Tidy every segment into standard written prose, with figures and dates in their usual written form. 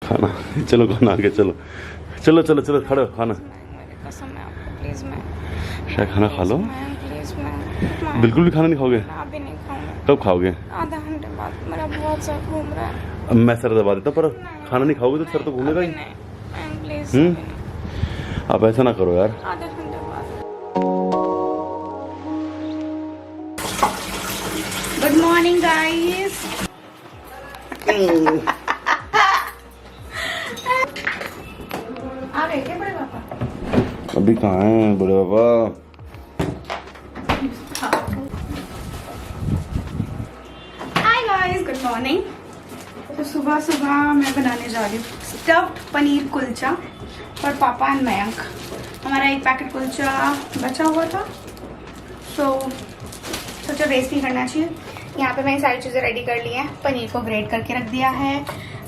खाना चलो खाना आगे चलो चलो चलो चलो खड़े हो खाना। कसम है आपको, प्लीज मैं शायद खाना खा लो। प्लीज मैं बिल्कुल भी खाना नहीं खाओगे? अभी नहीं खाऊंगा। कब खाओगे? आधा घंटे बाद। मेरा बहुत सर घूम रहा है। अब मैं सर दबा देता, पर खाना नहीं खाओगे तो सर तो घूमेगा ही। प्लीज आप ऐसा ना करो यार। आधे घंटे बाद। Good morning guys. आ गए क्या बड़े पापा? अभी कहाँ हैं बड़े पापा? Hi guys, good morning. तो सुबह सुबह मैं बनाने जा रही हूँ स्टफ्ड पनीर कुलचा और पापा एंड मयंक। हमारा एक पैकेट कुलचा बचा हुआ था, सोचा वेस्ट नहीं करना चाहिए। यहाँ पे मैंने सारी चीज़ें रेडी कर ली हैं। पनीर को ग्रेट करके रख दिया है,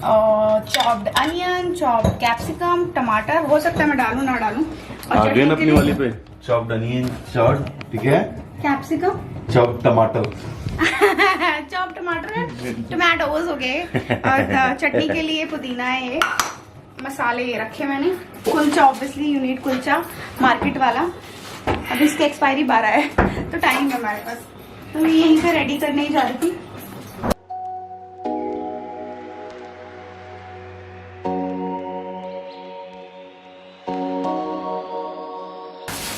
और चॉप्ड अनियन, चॉप्ड कैप्सिकम, टमाटर, हो सकता है मैं डालूं ना डालूं। और आगे ना अपनी वाली पे चॉप्ड अनियन, चॉप्ड, ठीक है, कैप्सिकम, चॉप्ड टमाटर चॉप टमाटर, टमाटोज हो गए। और चटनी के लिए पुदीना है, ये मसाले ये रखे मैंने। Kulcha obviously you need kulcha, market वाला। अब इसकी एक्सपायरी 12 है तो टाइम है हमारे पास, तो मैं यहीं पे रेडी करने ही जा रही थी।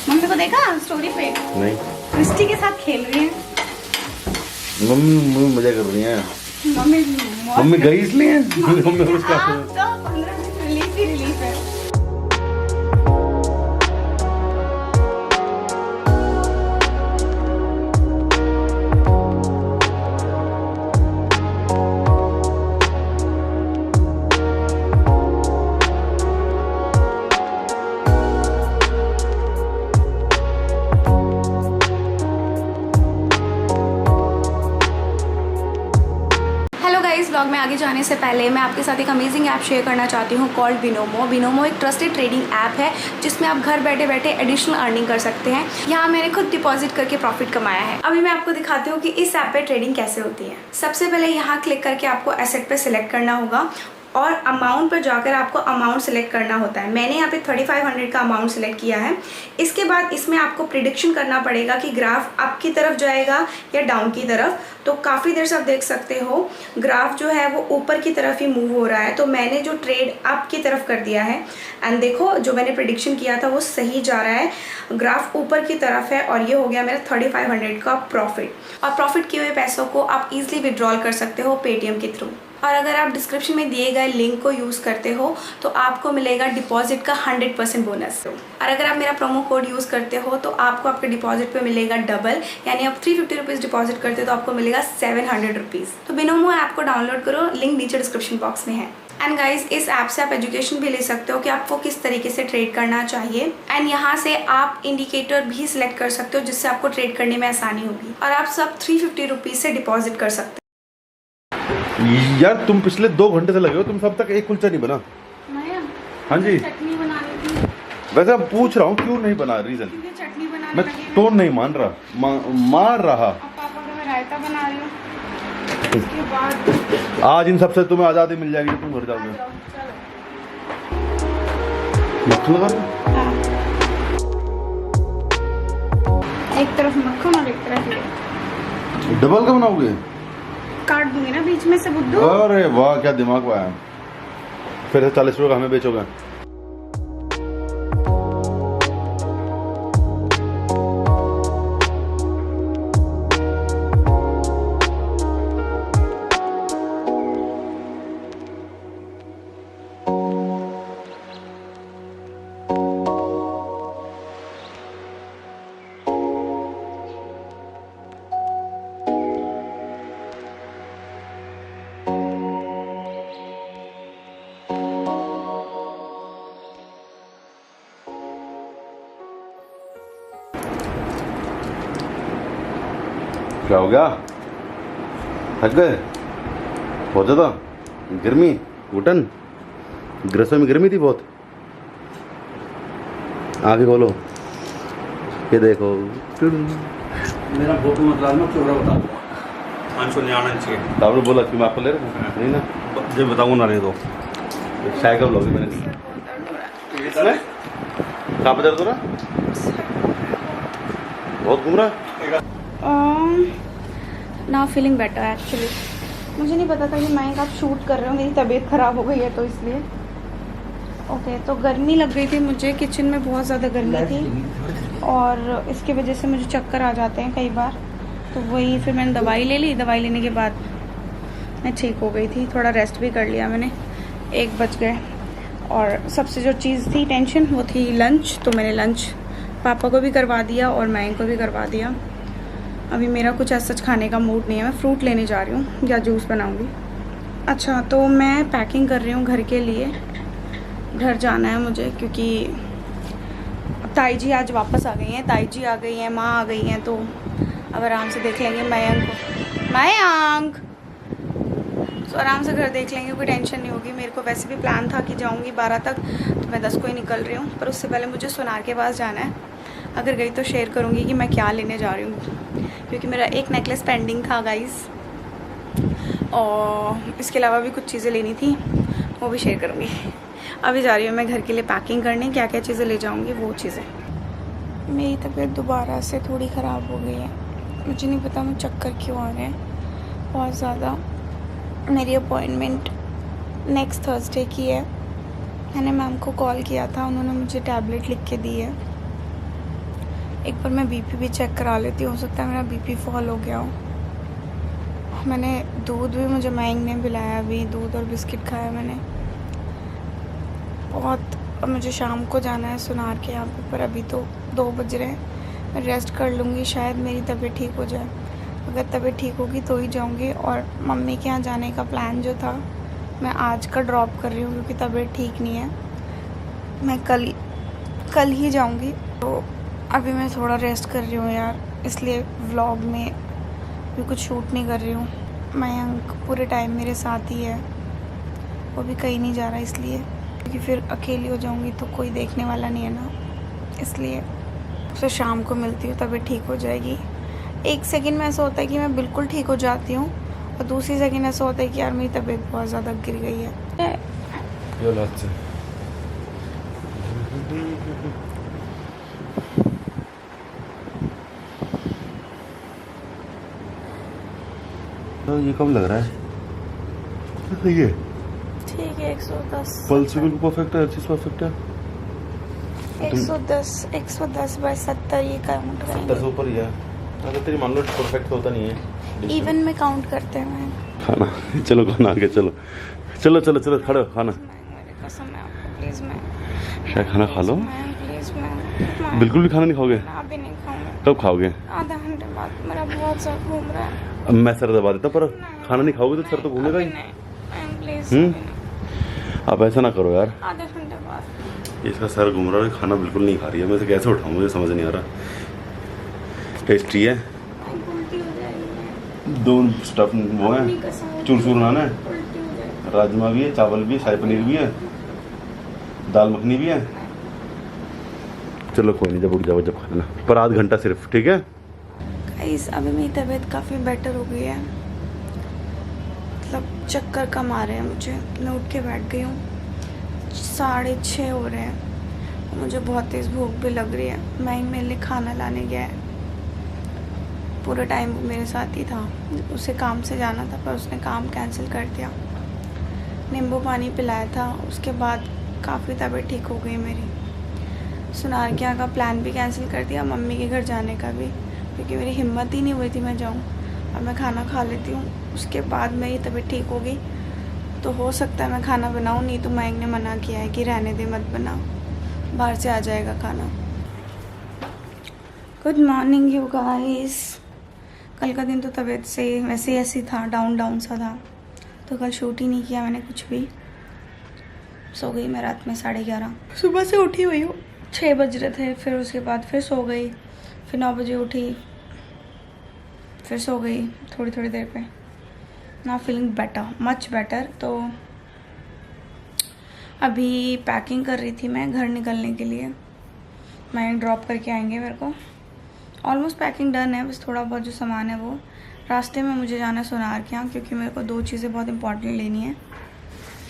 मम्मी को देखा स्टोरी पे? नहीं, क्रिस्टी के साथ खेल रही है। मम्मी मजा कर रही है। मम्मी मम्मी गई इसलिए मम्मी उसका आप तो 15 दिन रिलीफ ही रिलीफ है। व्लॉग में आगे जाने से पहले मैं आपके साथ एक अमेजिंग ऐप शेयर करना चाहती हूँ कॉल्ड बिनोमो। बिनोमो एक ट्रस्टेड ट्रेडिंग ऐप है जिसमें आप घर बैठे बैठे एडिशनल अर्निंग कर सकते हैं। यहाँ मैंने खुद डिपॉजिट करके प्रॉफिट कमाया है। अभी मैं आपको दिखाती हूँ कि इस ऐप पे ट्रेडिंग कैसे होती है। सबसे पहले यहाँ क्लिक करके आपको एसेट पे सिलेक्ट करना होगा और अमाउंट पर जाकर आपको अमाउंट सेलेक्ट करना होता है। मैंने यहाँ पे 3500 का अमाउंट सेलेक्ट किया है। इसके बाद इसमें आपको प्रिडिक्शन करना पड़ेगा कि ग्राफ अप की तरफ जाएगा या डाउन की तरफ। तो काफ़ी देर से आप देख सकते हो ग्राफ जो है वो ऊपर की तरफ ही मूव हो रहा है, तो मैंने जो ट्रेड अप की तरफ कर दिया है। एंड देखो जो मैंने प्रिडिक्शन किया था वो सही जा रहा है, ग्राफ ऊपर की तरफ है और ये हो गया मेरा 3500 का प्रॉफिट। और प्रॉफिट किए हुए पैसों को आप इजीली विड्रॉल कर सकते हो पेटीएम के थ्रू। और अगर आप डिस्क्रिप्शन में दिए गए लिंक को यूज़ करते हो तो आपको मिलेगा डिपॉजिट का 100% बोनस। और अगर आप मेरा प्रोमो कोड यूज़ करते हो तो आपको आपके डिपॉजिट पे मिलेगा डबल, यानी आप 350 रुपीज़ डिपॉजिट करते हो तो आपको मिलेगा 700 रुपीज़। तो बिनोमो ऐप को डाउनलोड करो, लिंक नीचे डिस्क्रिप्शन बॉक्स में है। एंड गाइज इस ऐप से आप एजुकेशन भी ले सकते हो कि आपको किस तरीके से ट्रेड करना चाहिए। एंड यहाँ से आप इंडिकेटर भी सिलेक्ट कर सकते हो जिससे आपको ट्रेड करने में आसानी होगी। और आप सब 350 रुपीज़ से डिपॉजिट कर सकते हो। यार तुम पिछले 2 घंटे से लगे हो, तुम सब तक एक कुलचा नहीं बना। हाँ जी, चटनी बना रही थी। वैसे अब पूछ रहा हूँ क्यों नहीं बना, रीजन चटनी बना मैं टोन नहीं मान रहा, मार रहा। पापा का मैं रायता बना रही हूँ। उसके बाद आज इन सबसे तुम्हें आज़ादी मिल जाएगी, तुम घर जाओगे। मक्खन लगा हाँ। एक तरफ मक्खन और एक तरफ ये डबल का बनाओगे? काट दूंगी ना बीच में से बुद्धू। अरे वाह क्या दिमाग में आया। फिर 40 रुपये का हमें बेचोगे? क्या हो गया? थक गए बहुत ज़्यादा? गर्मी, घुटन, रसोई में गर्मी थी बहुत। आगे खोलो, ये देखो। मेरा फोटो मतलब मैं चोरा बता दूँगा, 500 ले आना चाहिए। आपने बोला कि मैं आपको ले रहा हूँ नहीं ना, जब बताऊँगा ना नहीं तो चाय का ब्लॉग है मैंने। इसमें कहाँ पे दर्द हो रहा? बहुत घूम रहा है। ना फीलिंग बेटर एक्चुअली। मुझे नहीं पता था कि मैं आप शूट कर रहे हो, मेरी तबीयत ख़राब हो गई है तो इसलिए। ओके तो गर्मी लग गई थी मुझे, किचन में बहुत ज़्यादा गर्मी थी और इसकी वजह से मुझे चक्कर आ जाते हैं कई बार। तो वही फिर मैंने दवाई ले ली, दवाई लेने के बाद मैं ठीक हो गई थी, थोड़ा रेस्ट भी कर लिया मैंने। 1 बज गए और सबसे जो चीज़ थी टेंशन वो थी लंच। तो मैंने लंच पापा को भी करवा दिया और मैं को भी करवा दिया। अभी मेरा कुछ ऐसा खाने का मूड नहीं है, मैं फ्रूट लेने जा रही हूँ या जूस बनाऊँगी। अच्छा तो मैं पैकिंग कर रही हूँ घर के लिए, घर जाना है मुझे क्योंकि ताई जी आज वापस आ गई हैं, ताई जी आ गई हैं, माँ आ गई हैं, तो अब आराम से देख लेंगे मयंक को। मयंक तो आराम से घर देख लेंगे, कोई टेंशन नहीं होगी। मेरे को वैसे भी प्लान था कि जाऊंगी 12 तक, तो मैं 10 को ही निकल रही हूँ, पर उससे पहले मुझे सोनार के पास जाना है। अगर गई तो शेयर करूँगी कि मैं क्या लेने जा रही हूँ, क्योंकि मेरा एक नेकलेस पेंडिंग था गाइस, और इसके अलावा भी कुछ चीज़ें लेनी थी, वो भी शेयर करूँगी। अभी जा रही हूँ मैं घर के लिए पैकिंग करने, क्या क्या चीज़ें ले जाऊँगी वो चीज़ें। मेरी तबीयत दोबारा से थोड़ी ख़राब हो गई है, मुझे नहीं पता मुझे चक्कर क्यों आ रहे हैं बहुत ज़्यादा। मेरी अपॉइंटमेंट नेक्स्ट थर्सडे की है। मैंने मैम को कॉल किया था, उन्होंने मुझे टैबलेट लिख के दी है। एक बार मैं बीपी भी चेक करा लेती हूँ, हो सकता है मेरा बीपी फॉल हो गया हो। मैंने दूध भी, मुझे मयंक ने पिलाया, अभी दूध और बिस्किट खाया मैंने बहुत। अब मुझे शाम को जाना है सुनार के यहाँ पे, पर अभी तो 2 बज रहे हैं। मैं रेस्ट कर लूँगी, शायद मेरी तबीयत ठीक हो जाए। अगर तबीयत ठीक होगी तो ही जाऊँगी। और मम्मी के यहाँ जाने का प्लान जो था मैं आज का ड्रॉप कर रही हूँ क्योंकि तबीयत ठीक नहीं है। मैं कल ही जाऊँगी। तो अभी मैं थोड़ा रेस्ट कर रही हूँ यार, इसलिए व्लॉग में भी कुछ शूट नहीं कर रही हूँ। मयंक पूरे टाइम मेरे साथ ही है, वो भी कहीं नहीं जा रहा, इसलिए क्योंकि फिर अकेली हो जाऊँगी तो कोई देखने वाला नहीं है ना, इसलिए फिर शाम को मिलती हूँ, तबीयत ठीक हो जाएगी। 1 सेकंड में ऐसा होता है कि मैं बिल्कुल ठीक हो जाती हूँ और दूसरी सेकंड ऐसा होता है कि यार मेरी तबीयत बहुत ज़्यादा गिर गई है। तो ये कम लग रहा है? ये ठीक है 110 पल्स बिल्कुल परफेक्ट है, हर चीज़ परफेक्ट है। 110/70 ये काउंट 70 से ऊपर ही है। अगर तेरी मान लो परफेक्ट होता नहीं है, इवन में काउंट करते हैं खाना। चलो खाना आगे, चलो चलो चलो चलो खड़े हो खाना। कसम है आपको, प्लीज मैं शायद खाना खा लो। प्लीज मैं बिल्कुल भी खाना नहीं खाओगे? अभी नहीं खाऊंगा। कब खाओगे? आधा घंटे बाद। मेरा बहुत सर घूम रहा है। अब मैं सर दबा देता, पर खाना नहीं खाओगे तो सर तो घूमेगा ही। प्लीज आप ऐसा ना करो यार। आधे घंटे बाद। इसका सर घूम रहा है, खाना बिल्कुल नहीं खा रही है। मैं इसे कैसे उठाऊँ, मुझे समझ नहीं आ रहा। टेस्टी है, उल्टी हो जाएगी। 2 स्टफ वो है, चूर नाना है, उल्टी हो जाएगी। राजमा भी है, चावल भी है, शाही पनीर भी है, दाल मखनी भी है। चलो कोई नहीं, जब उठ जाओ जब खाना, पर आध घंटा सिर्फ, ठीक है? गाइस अभी मेरी तबीयत काफ़ी बेटर हो गई है, मतलब चक्कर कम आ रहे हैं मुझे। मैं उठ के बैठ गई हूँ, 6:30 हो रहे हैं। मुझे बहुत तेज़ भूख भी लग रही है। मैं मेरे लिए खाना लाने गया है, पूरा टाइम वो मेरे साथ ही था। उसे काम से जाना था पर उसने काम कैंसिल कर दिया। नींबू पानी पिलाया था, उसके बाद काफ़ी तबीयत ठीक हो गई मेरी। सुनार के यहाँ का प्लान भी कैंसिल कर दिया, मम्मी के घर जाने का भी, क्योंकि मेरी हिम्मत ही नहीं हुई थी मैं जाऊँ। अब मैं खाना खा लेती हूँ, उसके बाद मेरी तबीयत ठीक होगी तो हो सकता है मैं खाना बनाऊँ, नहीं तो मयंक ने मना किया है कि रहने दे मत बना, बाहर से आ जाएगा खाना। Good morning you guys. कल का दिन तो तबीयत से वैसे ही ऐसी था, डाउन सा था, तो कल शूट ही नहीं किया मैंने कुछ भी। सो गई मैं रात में 11:30। सुबह से उठी हुई हूँ, 6 बज रहे थे, फिर उसके बाद फिर सो गई, फिर 9 बजे उठी, फिर सो गई थोड़ी देर पे। ना फीलिंग बेटर, मच बेटर। तो अभी पैकिंग कर रही थी मैं घर निकलने के लिए। मैं ड्रॉप करके आएंगे मेरे को। ऑलमोस्ट पैकिंग डन है, बस थोड़ा बहुत जो सामान है वो। रास्ते में मुझे जाना है सोनार के यहाँ, क्योंकि मेरे को 2 चीज़ें बहुत इंपॉर्टेंट लेनी है।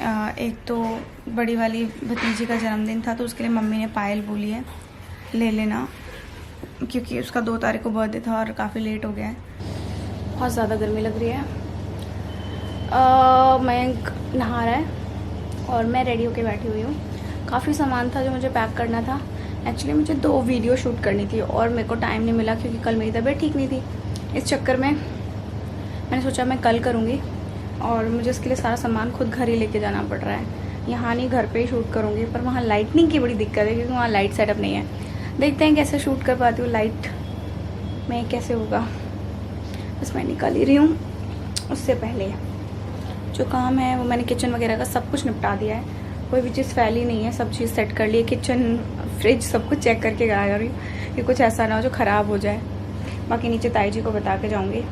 एक तो बड़ी वाली भतीजी का जन्मदिन था तो उसके लिए मम्मी ने पायल बोली है ले लेना, क्योंकि उसका 2 तारीख को बर्थडे था और काफ़ी लेट हो गया है। बहुत ज़्यादा गर्मी लग रही है। मयंक नहा रहा है और मैं रेडी होके बैठी हुई हूँ। काफ़ी सामान था जो मुझे पैक करना था। एक्चुअली मुझे 2 वीडियो शूट करनी थी और मेरे को टाइम नहीं मिला क्योंकि कल मेरी तबीयत ठीक नहीं थी। इस चक्कर में मैंने सोचा मैं कल करूँगी और मुझे इसके लिए सारा सामान खुद घर ही लेके जाना पड़ रहा है। यहाँ नहीं, घर पे ही शूट करूँगी, पर वहाँ लाइटनिंग की बड़ी दिक्कत है क्योंकि वहाँ लाइट सेटअप नहीं है। देखते हैं कैसे शूट कर पाती हूँ, लाइट में कैसे होगा। बस मैं निकल ही रही हूँ। उससे पहले जो काम है वो मैंने किचन वगैरह का सब कुछ निपटा दिया है। कोई भी चीज़ फैली नहीं है, सब चीज़ सेट कर ली है। किचन, फ्रिज सब कुछ चेक करके गया रही हूँ कि कुछ ऐसा ना हो जो ख़राब हो जाए। बाकी नीचे ताई जी को बता के जाऊँगी।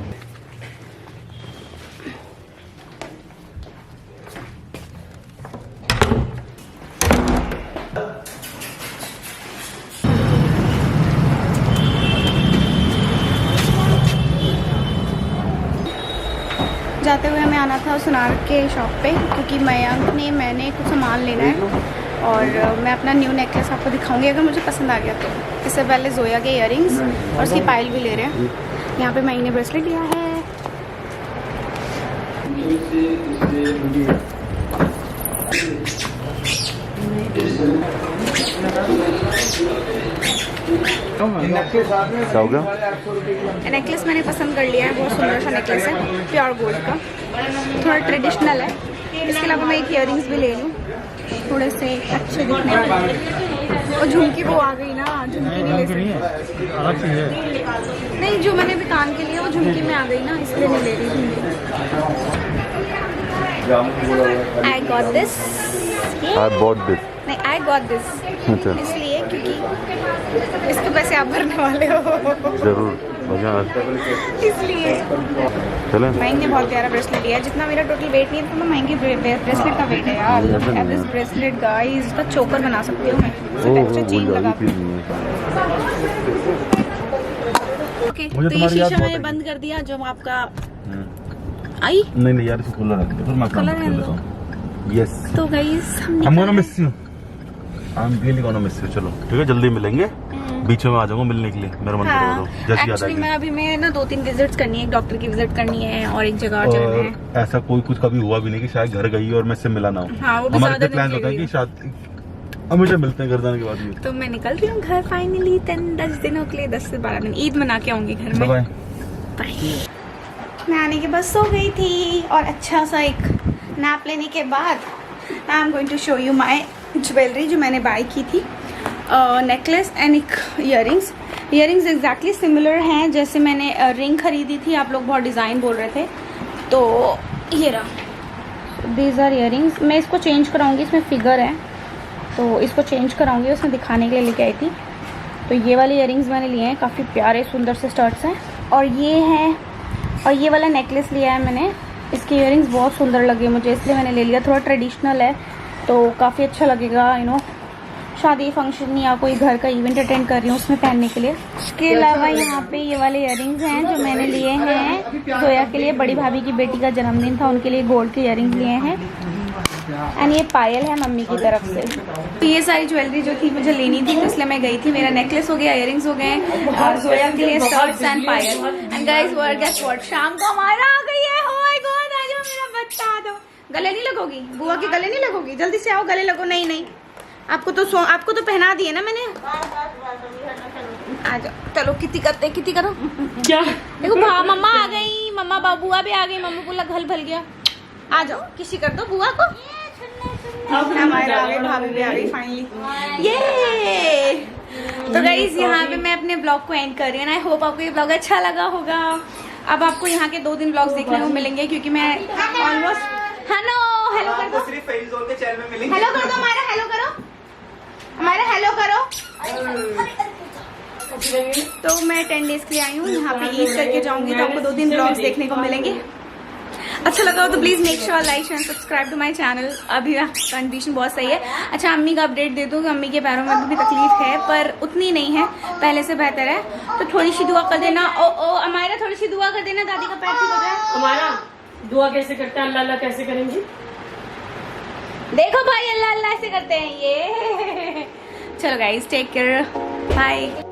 जाते हुए हमें आना था सुनार के शॉप पे क्योंकि मयंक ने मैंने कुछ सामान लेना है और मैं अपना न्यू नेकलेस आपको दिखाऊंगी अगर मुझे पसंद आ गया तो। इससे पहले जोया के इयररिंग्स और उसकी पायल भी ले रहे हैं। यहाँ पे मैंने ने ब्रेसलेट लिया है। क्या होगा? नेकलेस मैंने पसंद कर लिया है, बहुत सुंदर सा नेकलेस है, प्योर गोल्ड का, थोड़ा ट्रेडिशनल है। इसके अलावा मैं एक इयररिंग्स भी ले लूँ, थोड़े से अच्छे दिखने वाले। और झुमकी वो आ गई ना, झुमकी नहीं ले सकती। नहीं, जो मैंने भी कान के लिए वो झुमकी में आ गई ना, इसलिए नहीं ले रही Jhumki. I got this. I bought this. नहीं, आई गॉट दिस अच्छा। इसलिए क्योंकि इसके पैसे आप भरने वाले हो। जरूर मजा इसलिए चले। महंगे बहुत प्यारा ब्रेसलेट लिया है। जितना मेरा टोटल वेट नहीं था तो महंगे ब्रेसलेट का वेट है यार। Look at this bracelet guys, इसका चोकर बना सकती हूँ मैं। इसका चेन लगा ओके। तो ये शीशा मैंने बंद कर दिया जो आपका आई। नहीं यार, इसको खुला रख दो, फिर मैं काम कर लेता हूँ। यस तो guys I'm gonna miss you. I'm really gonna miss you. चलो ठीक है, जल्दी मिलेंगे। बीच में आ जाऊंगा मिलने के लिए, मेरा मन कर रहा है जैसे याद एक्चुअली मैं ना 2-3 विजिट्स करनी है। एक डॉक्टर की विजिट करनी है और एक जगह और जाना है। ऐसा कोई कुछ कभी हुआ भी नहीं कि शायद घर गई और मैं इससे मिला ना हूँ। हाँ, वो भी हमारे प्लान होता है कि शायद हमेशा मिलते हैं घर जाने के बाद भी। तो मैं निकल रही हूँ घर फाइनली 10 दिनों के लिए, 10 से 12 दिन ईद मना के आऊंगी घर में। बाय। मैं आने के बाद सो गई थी और अच्छा सा एक नैप लेने के बाद I am going to show you my jewellery जो मैंने बाय की थी। नेकलेस एंड एक इयररिंग्स एग्जैक्टली सिमिलर हैं जैसे मैंने रिंग खरीदी थी। आप लोग बहुत डिज़ाइन बोल रहे थे तो ये रहा, दीज आर इयररिंग्स। मैं इसको चेंज कराऊंगी, इसमें फिगर है तो इसको चेंज कराऊंगी, उसमें दिखाने के लिए लेके आई थी। तो ये वाले इयररिंग्स मैंने लिए हैं, काफ़ी प्यारे सुंदर से स्टड्स हैं। और ये है, और ये वाला नेकलेस लिया है मैंने। इसके इयररिंग्स बहुत सुंदर लगे मुझे इसलिए मैंने ले लिया। थोड़ा ट्रेडिशनल है तो काफ़ी अच्छा लगेगा, यू नो, शादी फंक्शन या कोई घर का इवेंट अटेंड कर रही हूँ उसमें पहनने के लिए। इसके अलावा यहाँ पे ये वाले इयररिंग्स हैं जो मैंने लिए हैं जोया के लिए। बड़ी भाभी की बेटी का जन्मदिन था, उनके लिए गोल्ड के इयररिंग्स लिए हैं। एंड ये पायल है मम्मी की तरफ से। तो ये सारी ज्वेलरी जो थी मुझे लेनी थी तो इसलिए मैं गई थी। मेरा नेकलेस हो गया, इयररिंग्स हो गए और जोया के लिए स्टड्स एंड पायल। एंड गाइस गेस व्हाट, शाम को हमारा आ गई है। ओह माय गॉड, आ जाओ, मेरा बच्चा आ जाओ। गले नहीं लगोगी बुआ के, गले नहीं लगोगी, जल्दी से आओ गले लगो। नहीं आपको तो पहना दिए ना मैंने। आ जाओ, चलो कितनी करते, कितनी करो क्या। देखो मम्मा आ गई, मम्मा बुआ भी आ गई, मम्मी को घल भल गया। आ जाओ, किसी कर दो बुआ को। हमारे आ गए, भाभी भी आ गई फाइनली। ये तो गाइस यहाँ पे मैं अपने ब्लॉग को एंड कर रही हूँ। आई होप आपको ये ब्लॉग अच्छा लगा होगा। अब आपको यहाँ के 2 दिन ब्लॉग्स देखने को मिलेंगे क्योंकि मैं ऑलमोस्ट हेलो कर दो, सिर्फ फेस जोन के चैनल में मिलेंगे। हेलो कर दो हमारा, हेलो करो हमारा, हेलो करो। तो मैं 10 डेज के लिए आई हूँ यहाँ पे, ईद करके जाऊंगी तो आपको 2 दिन ब्लॉग्स देखने को मिलेंगे। अच्छा लगा हो तो please make sure like share subscribe to my channel. अभी कंडीशन बहुत सही है। अच्छा, अम्मी का अपडेट दे दूँ कि अम्मी के पैरों में भी तकलीफ है पर उतनी नहीं है, पहले से बेहतर है। तो थोड़ी सी दुआ कर देना। ओ हमारा थोड़ी सी दुआ कर देना, दादी का पैर ठीक हो जाए। हमारा दुआ कैसे करते हैं, अल्लाह अल्लाह कैसे करेंगे? देखो भाई, अल्लाह अल्लाह ऐसे करते हैं ये। चलो गाइस, टेक केयर, बाय।